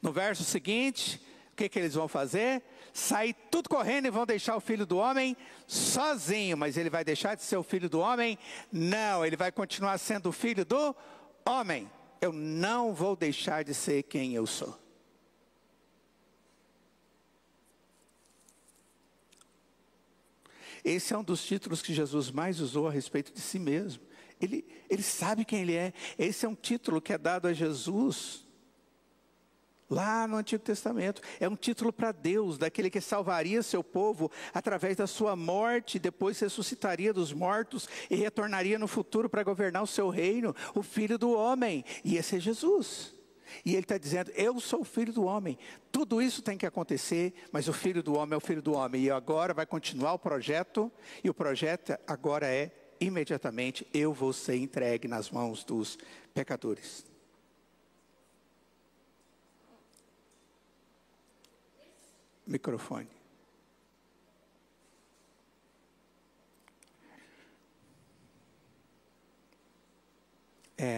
No verso seguinte, o que eles vão fazer? Sair tudo correndo e vão deixar o Filho do homem sozinho. Mas ele vai deixar de ser o Filho do homem? Não, ele vai continuar sendo o Filho do homem. Eu não vou deixar de ser quem eu sou. Esse é um dos títulos que Jesus mais usou a respeito de si mesmo. Ele sabe quem ele é. Esse é um título que é dado a Jesus lá no Antigo Testamento. É um título para Deus, daquele que salvaria seu povo através da sua morte, depois ressuscitaria dos mortos e retornaria no futuro para governar o seu reino, o Filho do homem. E esse é Jesus. E ele está dizendo: eu sou o Filho do homem. Tudo isso tem que acontecer, mas o Filho do homem é o Filho do homem. E agora vai continuar o projeto, e o projeto agora é, imediatamente, eu vou ser entregue nas mãos dos pecadores. Microfone.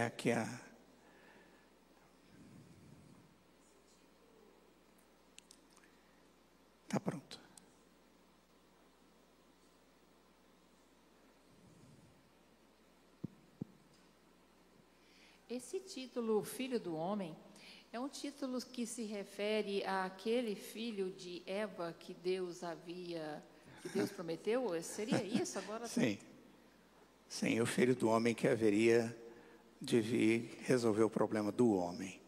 Aqui Esse título, Filho do Homem, é um título que se refere àquele filho de Eva que Deus prometeu? Seria isso agora? Sim. Sim, o Filho do Homem que haveria de vir resolver o problema do homem.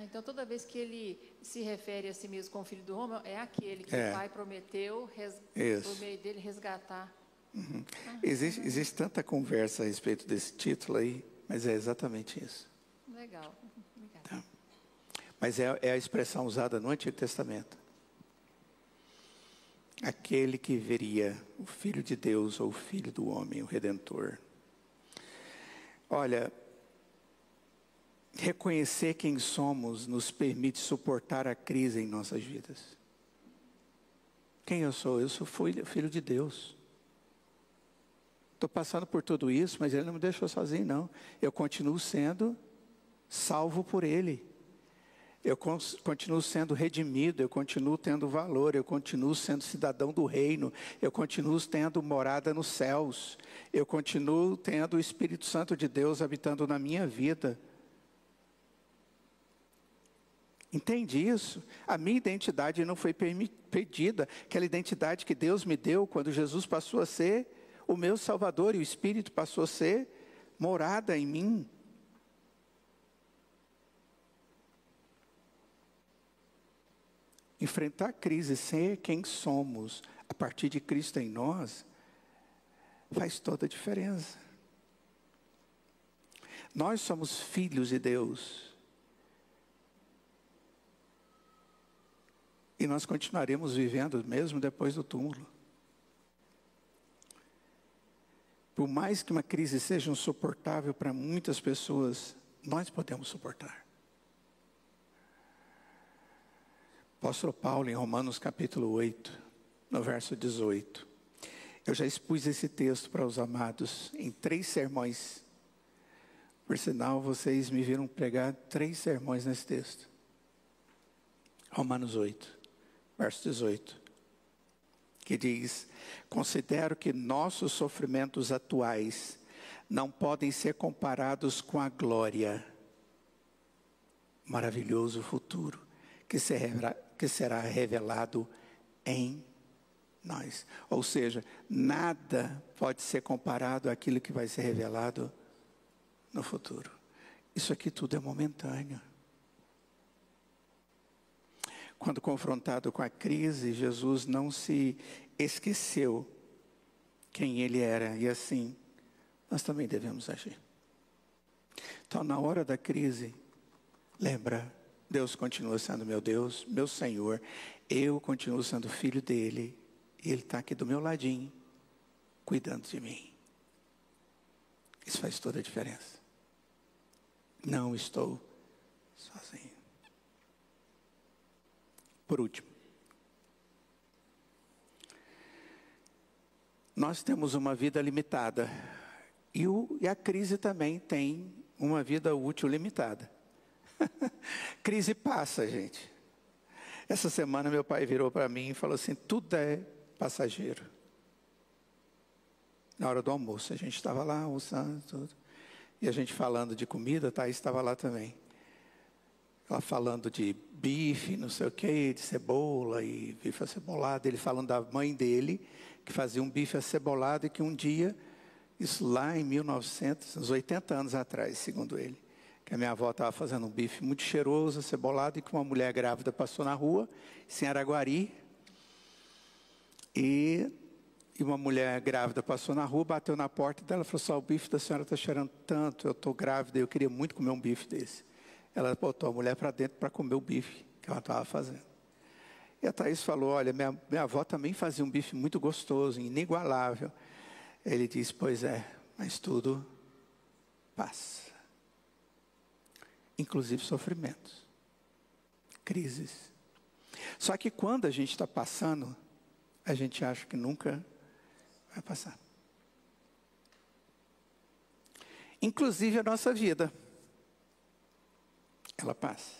Então, toda vez que ele se refere a si mesmo como Filho do Homem, é aquele que o Pai prometeu, por meio dele, resgatar. Uhum. Existe tanta conversa a respeito desse título aí, mas é exatamente isso. Legal. Obrigada. Tá. Mas é a expressão usada no Antigo Testamento. Aquele que veria o Filho de Deus ou o Filho do Homem, o Redentor. Olha, reconhecer quem somos nos permite suportar a crise em nossas vidas. Quem eu sou? Eu sou filho de Deus. Estou passando por tudo isso, mas Ele não me deixou sozinho, não. Eu continuo sendo salvo por Ele. Eu continuo sendo redimido, eu continuo tendo valor, eu continuo sendo cidadão do reino, eu continuo tendo morada nos céus, eu continuo tendo o Espírito Santo de Deus habitando na minha vida. Entende isso? A minha identidade não foi perdida, aquela identidade que Deus me deu quando Jesus passou a ser o meu Salvador e o Espírito passou a ser morada em mim. Enfrentar a crise, ser quem somos, a partir de Cristo em nós, faz toda a diferença. Nós somos filhos de Deus. E nós continuaremos vivendo mesmo depois do túmulo. Por mais que uma crise seja insuportável para muitas pessoas, nós podemos suportar. Apóstolo Paulo, em Romanos capítulo 8, no verso 18. Eu já expus esse texto para os amados em 3 sermões. Por sinal, vocês me viram pregar 3 sermões nesse texto. Romanos 8, verso 18. Que diz: considero que nossos sofrimentos atuais não podem ser comparados com a glória, maravilhoso futuro, que será revelado em nós. Ou seja, nada pode ser comparado àquilo que vai ser revelado no futuro. Isso aqui tudo é momentâneo. Quando confrontado com a crise, Jesus não se esqueceu quem Ele era. E assim, nós também devemos agir. Então, na hora da crise, lembra, Deus continua sendo meu Deus, meu Senhor. Eu continuo sendo filho dEle. E Ele está aqui do meu ladinho, cuidando de mim. Isso faz toda a diferença. Não estou sozinho. Por último, nós temos uma vida limitada. E a crise também tem uma vida útil limitada. Crise passa, gente. Essa semana meu pai virou para mim e falou assim: tudo é passageiro. Na hora do almoço, a gente estava lá almoçando tudo. E a gente falando de comida, Thaís estava lá também. Ela falando de bife, não sei o que, de cebola e bife acebolado. Ele falando da mãe dele, que fazia um bife acebolado e que um dia, isso lá em 1900, uns 80 anos atrás, segundo ele, que a minha avó estava fazendo um bife muito cheiroso, acebolado, e que uma mulher grávida passou na rua, em Araguari, e uma mulher grávida passou na rua, bateu na porta dela e falou assim: o bife da senhora está cheirando tanto, eu estou grávida, eu queria muito comer um bife desse. Ela botou a mulher para dentro para comer o bife que ela estava fazendo. E a Thaís falou: olha, minha avó também fazia um bife muito gostoso, inigualável. Ele disse: pois é, mas tudo passa. Inclusive sofrimentos, crises. Só que quando a gente está passando, a gente acha que nunca vai passar. Inclusive a nossa vida, ela passa.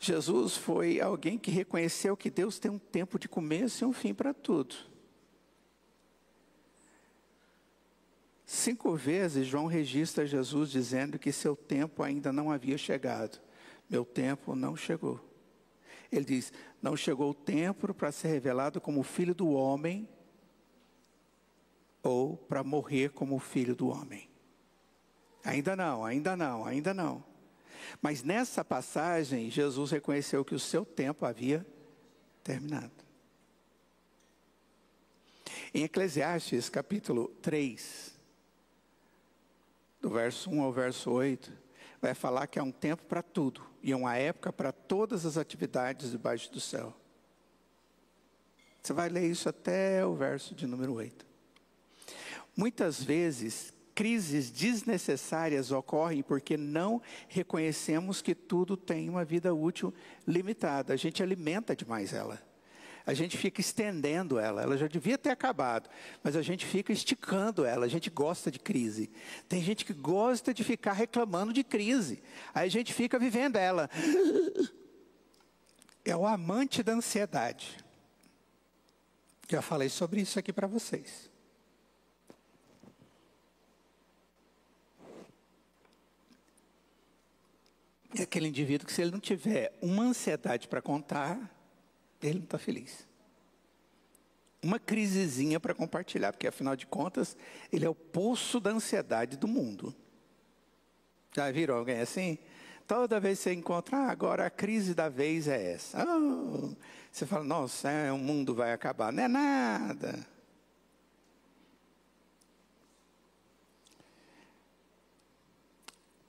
Jesus foi alguém que reconheceu que Deus tem um tempo de começo e um fim para tudo. 5 vezes João registra Jesus dizendo que seu tempo ainda não havia chegado. Meu tempo não chegou. Ele diz, não chegou o tempo para ser revelado como filho do homem ou para morrer como filho do homem. Ainda não, ainda não, ainda não. Mas nessa passagem, Jesus reconheceu que o seu tempo havia terminado. Em Eclesiastes, capítulo 3, do verso 1 ao verso 8, vai falar que há um tempo para tudo e uma época para todas as atividades debaixo do céu. Você vai ler isso até o verso de número 8. Muitas vezes, crises desnecessárias ocorrem porque não reconhecemos que tudo tem uma vida útil limitada. A gente alimenta demais ela. A gente fica estendendo ela. Ela já devia ter acabado, mas a gente fica esticando ela. A gente gosta de crise. Tem gente que gosta de ficar reclamando de crise. Aí a gente fica vivendo ela. É o amante da ansiedade. Já falei sobre isso aqui para vocês. É aquele indivíduo que, se ele não tiver uma ansiedade para contar, ele não está feliz. Uma crisezinha para compartilhar, porque afinal de contas, ele é o poço da ansiedade do mundo. Já viram alguém assim? Toda vez que você encontra, agora a crise da vez é essa. Você fala, nossa, o mundo vai acabar. Não é nada.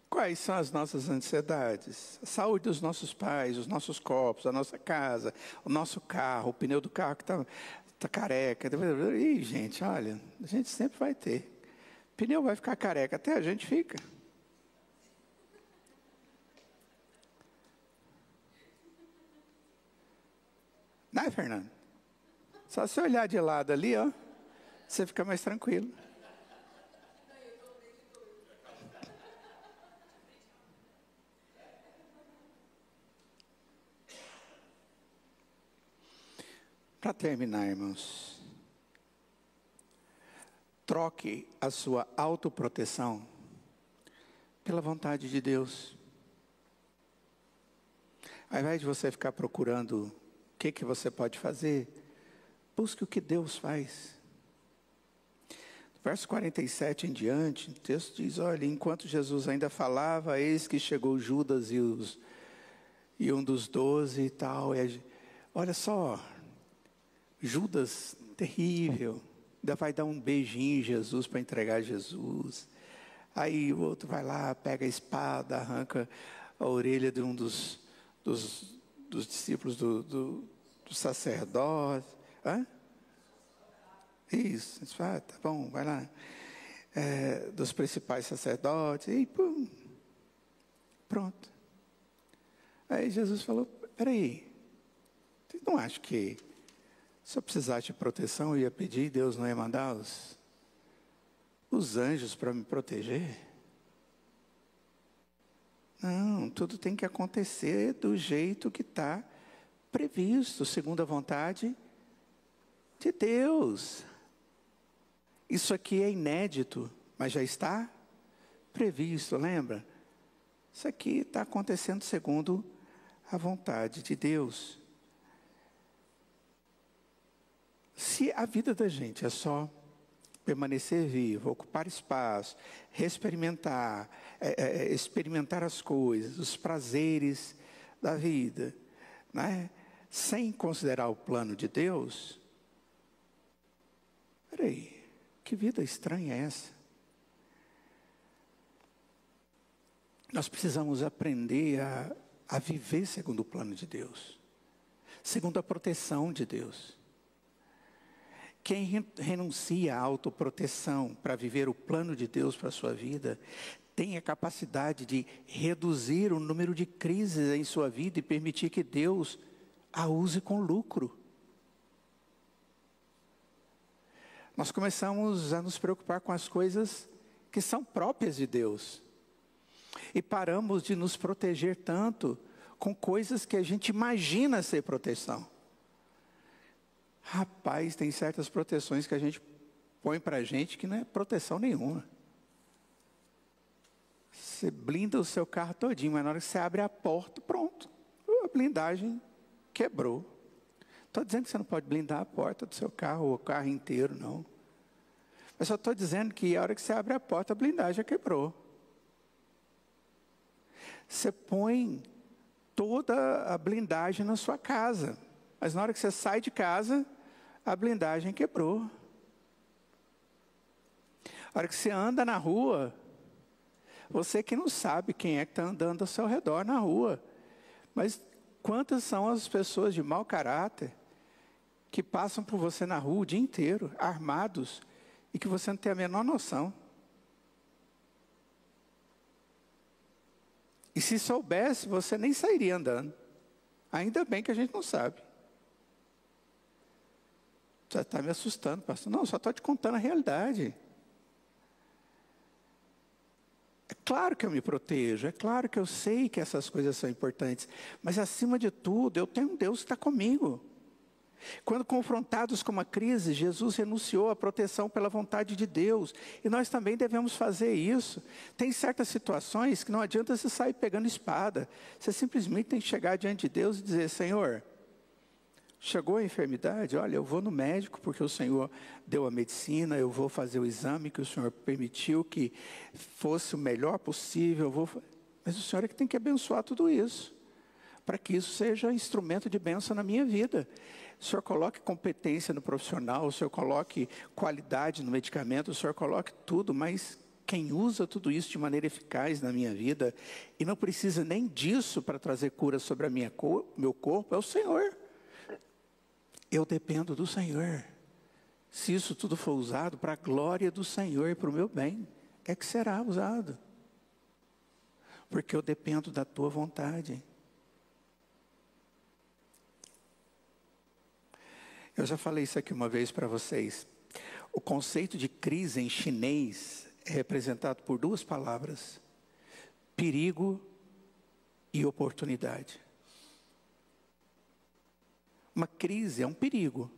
Quais são as nossas ansiedades? A saúde dos nossos pais, os nossos corpos, a nossa casa, o nosso carro, o pneu do carro que está careca. Ih, gente, olha, a gente sempre vai ter. O pneu vai ficar careca, até a gente fica. Não é, Fernando? Só se olhar de lado ali, ó, você fica mais tranquilo. Para terminar, irmãos, troque a sua autoproteção pela vontade de Deus. Ao invés de você ficar procurando o que você pode fazer, busque o que Deus faz. Verso 47 em diante, o texto diz, olha, enquanto Jesus ainda falava, eis que chegou Judas e um dos 12 e tal. Olha só, Judas, terrível, ainda vai dar um beijinho em Jesus para entregar Jesus. Aí o outro vai lá, pega a espada, arranca a orelha de um dos discípulos do sacerdote. Hã? Isso, tá bom, vai lá. Dos principais sacerdotes, e pum, pronto. Aí Jesus falou, peraí, vocês não acham que se eu precisasse de proteção, eu ia pedir, Deus não ia mandar os anjos para me proteger? Não, tudo tem que acontecer do jeito que está previsto, segundo a vontade de Deus. Isso aqui é inédito, mas já está previsto, lembra? Isso aqui está acontecendo segundo a vontade de Deus. Se a vida da gente é só permanecer vivo, ocupar espaço, experimentar as coisas, os prazeres da vida, né? Sem considerar o plano de Deus, peraí, que vida estranha é essa? Nós precisamos aprender a viver segundo o plano de Deus, segundo a proteção de Deus. Quem renuncia à autoproteção para viver o plano de Deus para a sua vida, tem a capacidade de reduzir o número de crises em sua vida e permitir que Deus a use com lucro. Nós começamos a nos preocupar com as coisas que são próprias de Deus. E paramos de nos proteger tanto com coisas que a gente imagina ser proteção. Rapaz, tem certas proteções que a gente põe para a gente que não é proteção nenhuma. Você blinda o seu carro todinho, mas na hora que você abre a porta, pronto, a blindagem quebrou. Estou dizendo que você não pode blindar a porta do seu carro, ou o carro inteiro, não. Mas só estou dizendo que a hora que você abre a porta, a blindagem quebrou. Você põe toda a blindagem na sua casa, mas na hora que você sai de casa, a blindagem quebrou. A hora que você anda na rua, você que não sabe quem é que está andando ao seu redor na rua, mas quantas são as pessoas de mau caráter que passam por você na rua o dia inteiro, armados, e que você não tem a menor noção. E se soubesse, você nem sairia andando. Ainda bem que a gente não sabe. Você está me assustando, pastor. Não, só estou te contando a realidade. É claro que eu me protejo, é claro que eu sei que essas coisas são importantes, mas acima de tudo, eu tenho um Deus que está comigo. Quando confrontados com uma crise, Jesus renunciou à proteção pela vontade de Deus. E nós também devemos fazer isso. Tem certas situações que não adianta você sair pegando espada. Você simplesmente tem que chegar diante de Deus e dizer: Senhor, chegou a enfermidade? Olha, eu vou no médico porque o Senhor deu a medicina, eu vou fazer o exame que o Senhor permitiu que fosse o melhor possível. Mas o Senhor é que tem que abençoar tudo isso, para que isso seja instrumento de bênção na minha vida. O Senhor coloque competência no profissional, o Senhor coloque qualidade no medicamento, o Senhor coloque tudo, mas quem usa tudo isso de maneira eficaz na minha vida, e não precisa nem disso para trazer cura sobre meu corpo, é o Senhor. Eu dependo do Senhor. Se isso tudo for usado para a glória do Senhor e para o meu bem, é que será usado. Porque eu dependo da tua vontade. Eu já falei isso aqui uma vez para vocês. O conceito de crise em chinês é representado por duas palavras: perigo e oportunidade. Uma crise é um perigo,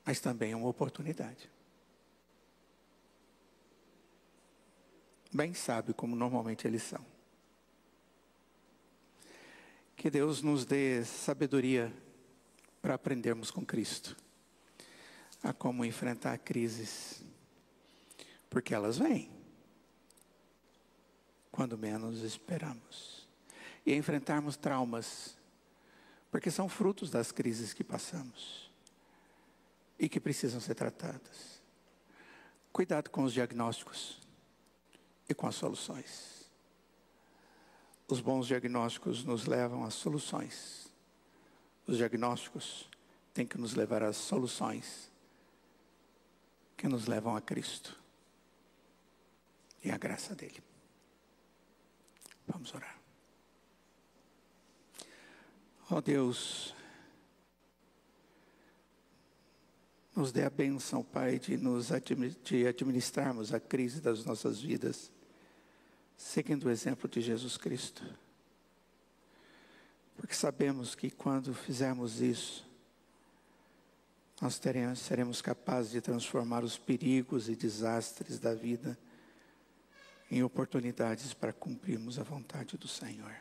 mas também é uma oportunidade. Bem sabe como normalmente eles são. Que Deus nos dê sabedoria para aprendermos com Cristo a como enfrentar crises, porque elas vêm quando menos esperamos, e enfrentarmos traumas, porque são frutos das crises que passamos e que precisam ser tratadas. Cuidado com os diagnósticos e com as soluções. Os bons diagnósticos nos levam às soluções. Os diagnósticos têm que nos levar às soluções que nos levam a Cristo e à graça dele. Vamos orar. Ó Deus, nos dê a bênção, Pai, de administrarmos a crise das nossas vidas, seguindo o exemplo de Jesus Cristo. Porque sabemos que quando fizermos isso, nós seremos capazes de transformar os perigos e desastres da vida em oportunidades para cumprirmos a vontade do Senhor.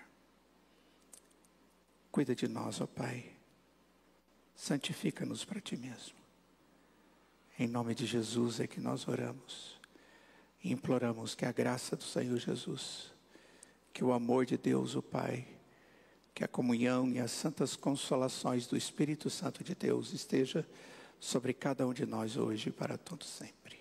Cuida de nós, ó Pai. Santifica-nos para Ti mesmo. Em nome de Jesus é que nós oramos e imploramos que a graça do Senhor Jesus, que o amor de Deus, o Pai, que a comunhão e as santas consolações do Espírito Santo de Deus esteja sobre cada um de nós hoje e para todo sempre.